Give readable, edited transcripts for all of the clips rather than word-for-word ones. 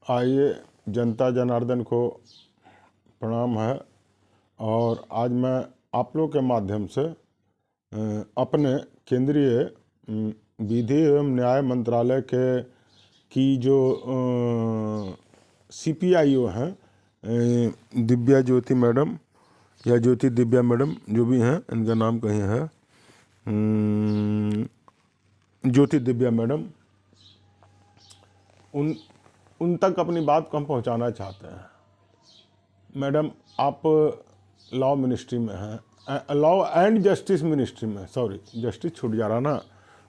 आइए, जनता जनार्दन को प्रणाम है। और आज मैं आप लोग के माध्यम से अपने केंद्रीय विधि एवं न्याय मंत्रालय के की जो CPIO हैं, दिव्या ज्योति मैडम या ज्योति दिव्या मैडम जो भी हैं, इनका नाम कहीं है, ज्योति दिव्या मैडम, उन तक अपनी बात को हम पहुंचाना चाहते हैं। मैडम, आप लॉ मिनिस्ट्री में हैं, लॉ एंड जस्टिस मिनिस्ट्री में, सॉरी जस्टिस छूट जा रहा ना,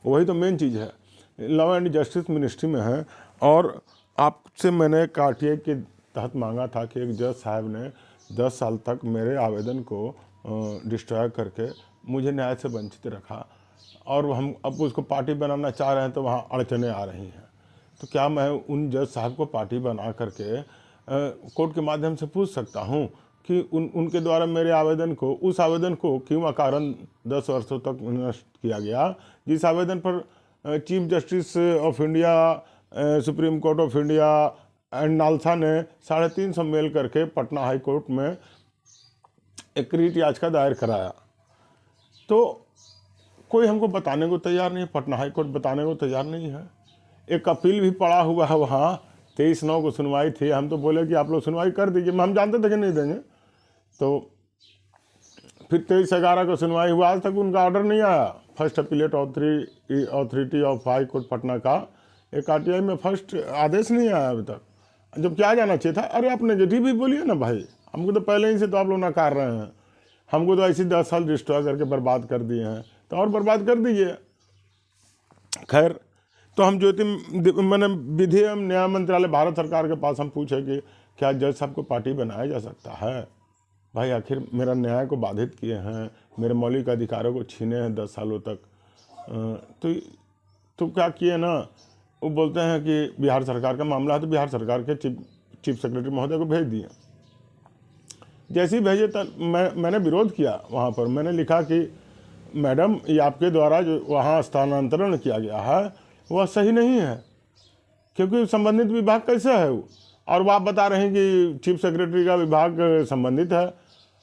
वही तो मेन चीज़ है। लॉ एंड जस्टिस मिनिस्ट्री में है और आपसे मैंने एक RTI के तहत मांगा था कि एक जज साहब ने 10 साल तक मेरे आवेदन को डिस्ट्रॉय करके मुझे न्याय से वंचित रखा और हम अब उसको पार्टी बनाना चाह रहे हैं तो वहाँ अड़चने आ रही हैं। तो क्या मैं उन जज साहब को पार्टी बना करके कोर्ट के माध्यम से पूछ सकता हूँ कि उनके द्वारा मेरे आवेदन को, उस आवेदन को क्यों अकारण 10 वर्षों तक नष्ट किया गया, जिस आवेदन पर chief justice of India, supreme court of India and NALSA ने 350 मेल करके पटना हाई कोर्ट में एक रिट याचिका दायर कराया। तो कोई हमको बताने को तैयार नहीं है, पटना हाई कोर्ट बताने को तैयार नहीं है। एक अपील भी पड़ा हुआ है वहाँ, 23/9 को सुनवाई थी। हम तो बोले कि आप लोग सुनवाई कर दीजिए, हम जानते थे कि नहीं देंगे। तो फिर 23/11 को सुनवाई हुआ, आज तक उनका ऑर्डर नहीं आया। First appellate authority of high court Patna का एक RTI में फर्स्ट आदेश नहीं आया अभी तक, जब क्या जाना चाहिए था। अरे आप नेगेटिव भी बोलिए ना भाई, हमको तो पहले ही से तो आप लोग नकार रहे हैं। हमको तो ऐसे 10 साल डिस्ट्रॉय करके बर्बाद कर दिए हैं, तो और बर्बाद कर दीजिए। खैर, तो हम मैंने विधि एवं न्याय मंत्रालय भारत सरकार के पास हम पूछे कि क्या जज साहब को पार्टी बनाया जा सकता है। भाई आखिर मेरा न्याय को बाधित किए हैं, मेरे मौलिक अधिकारों को छीने हैं 10 सालों तक। तो क्या किए ना, वो बोलते हैं कि बिहार सरकार का मामला है, तो बिहार सरकार के चीफ सेक्रेटरी महोदय को भेज दिए। जैसे ही भेजे तब मैंने विरोध किया वहाँ पर। मैंने लिखा कि मैडम, ये आपके द्वारा जो वहाँ स्थानांतरण किया गया है वह सही नहीं है, क्योंकि संबंधित विभाग कैसे है वो, और वो आप बता रहे हैं कि चीफ सेक्रेटरी का विभाग संबंधित है।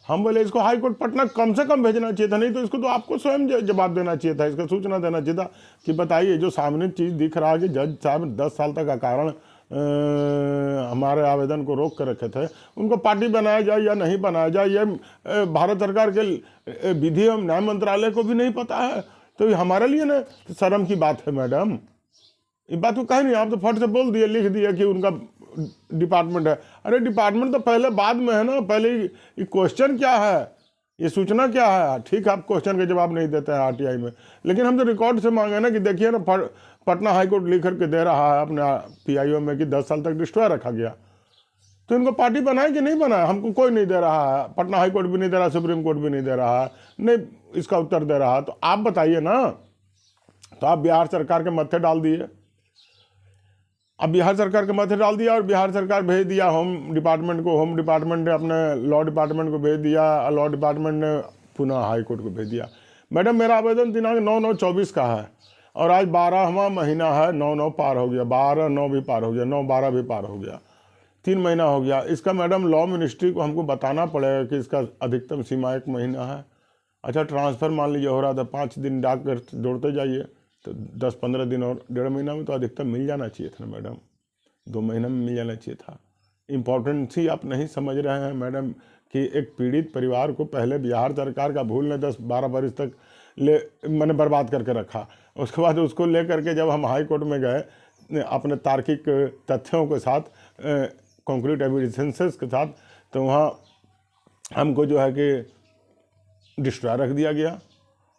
हम बोले इसको हाई कोर्ट पटना कम से कम भेजना चाहिए था, नहीं तो इसको तो आपको स्वयं जवाब देना चाहिए था, इसका सूचना देना चाहिए था कि बताइए जो सामने चीज़ दिख रहा है कि जज साहब 10 साल तक का कारण हमारे आवेदन को रोक कर रखे थे, उनको पार्टी बनाया जाए या नहीं बनाया जाए, ये भारत सरकार के विधि एवं न्याय मंत्रालय को भी नहीं पता है। तो ये हमारे लिए ना शर्म की बात है मैडम। ये बात को कहीं नहीं, आप तो फट से बोल दिए, लिख दिए कि उनका डिपार्टमेंट है। अरे डिपार्टमेंट तो पहले बाद में है ना, पहले ये क्वेश्चन क्या है, ये सूचना क्या है। ठीक है, आप क्वेश्चन के जवाब नहीं देते हैं RTI में, लेकिन हम तो रिकॉर्ड से मांगे ना कि देखिए ना, पटना हाईकोर्ट लिख करके दे रहा है अपने PIO में कि 10 साल तक डिस्ट्रॉय रखा गया। तो इनको पार्टी बनाए कि नहीं बनाए, हमको कोई नहीं दे रहा है, पटना हाईकोर्ट भी नहीं दे रहा, सुप्रीम कोर्ट भी नहीं दे रहा है, नहीं इसका उत्तर दे रहा है। तो आप बताइए ना। तो आप बिहार सरकार के मत्थे डाल दिए। अब बिहार सरकार के माथे डाल दिया और बिहार सरकार भेज दिया होम डिपार्टमेंट को, होम डिपार्टमेंट ने अपने लॉ डिपार्टमेंट को भेज दिया, लॉ डिपार्टमेंट ने पुनः हाई कोर्ट को भेज दिया। मैडम, मेरा आवेदन दिनांक 9/9/24 का है और आज 12वां महीना है, 9/9 पार हो गया, 12/9 भी पार हो गया, 9/12 भी पार हो गया, 3 महीना हो गया। इसका मैडम लॉ मिनिस्ट्री को हमको बताना पड़ेगा कि इसका अधिकतम सीमा 1 महीना है। अच्छा, ट्रांसफ़र मान लीजिए हो रहा था, 5 दिन डाक कर दौड़ते जाइए, तो 10-15 दिन और 1.5 महीना में तो अधिकतम मिल जाना चाहिए था ना मैडम, 2 महीना में मिल जाना चाहिए था। इम्पोर्टेंस ही आप नहीं समझ रहे हैं मैडम कि एक पीड़ित परिवार को पहले बिहार सरकार का भूल ने 10-12 बरस तक मैंने बर्बाद करके रखा। उसके बाद उसको ले करके जब हम हाई कोर्ट में गए अपने तार्किक तथ्यों के साथ, कॉन्क्रीट एविडेंसेस के साथ, तो वहाँ हमको जो है कि डिस्ट्रॉय रख दिया गया।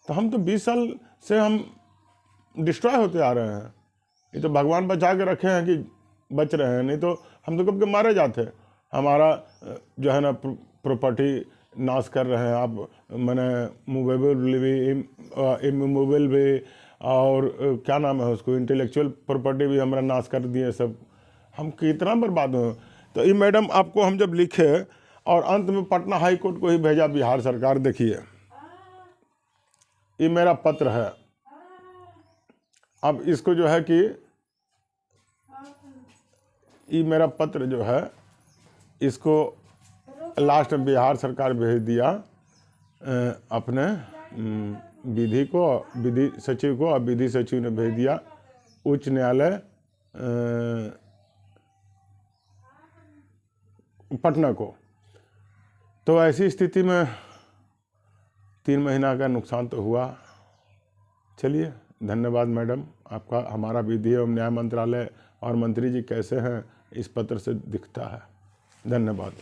तो हम तो 20 साल से हम डिस्ट्रॉय होते आ रहे हैं। ये तो भगवान बचा के रखे हैं कि बच रहे हैं, नहीं तो हम तो कब के मारे जाते। हमारा जो है ना प्रॉपर्टी नाश कर रहे हैं आप, मैंने मूवेबल भी, इमूवेबल भी, और क्या नाम है उसको, इंटेलेक्चुअल प्रॉपर्टी भी हमारा नाश कर दिए सब। हम कितना बर्बाद हो। तो ये मैडम आपको हम जब लिखे और अंत में पटना हाई कोर्ट को ही भेजा बिहार सरकार, देखिए ये मेरा पत्र है। अब इसको जो है कि ये मेरा पत्र जो है इसको लास्ट में बिहार सरकार भेज दिया अपने विधि सचिव को, और विधि सचिव ने भेज दिया उच्च न्यायालय पटना को। तो ऐसी स्थिति में 3 महीना का नुकसान तो हुआ। चलिए, धन्यवाद मैडम आपका। हमारा विधि एवं न्याय मंत्रालय और मंत्री जी कैसे हैं इस पत्र से दिखता है। धन्यवाद।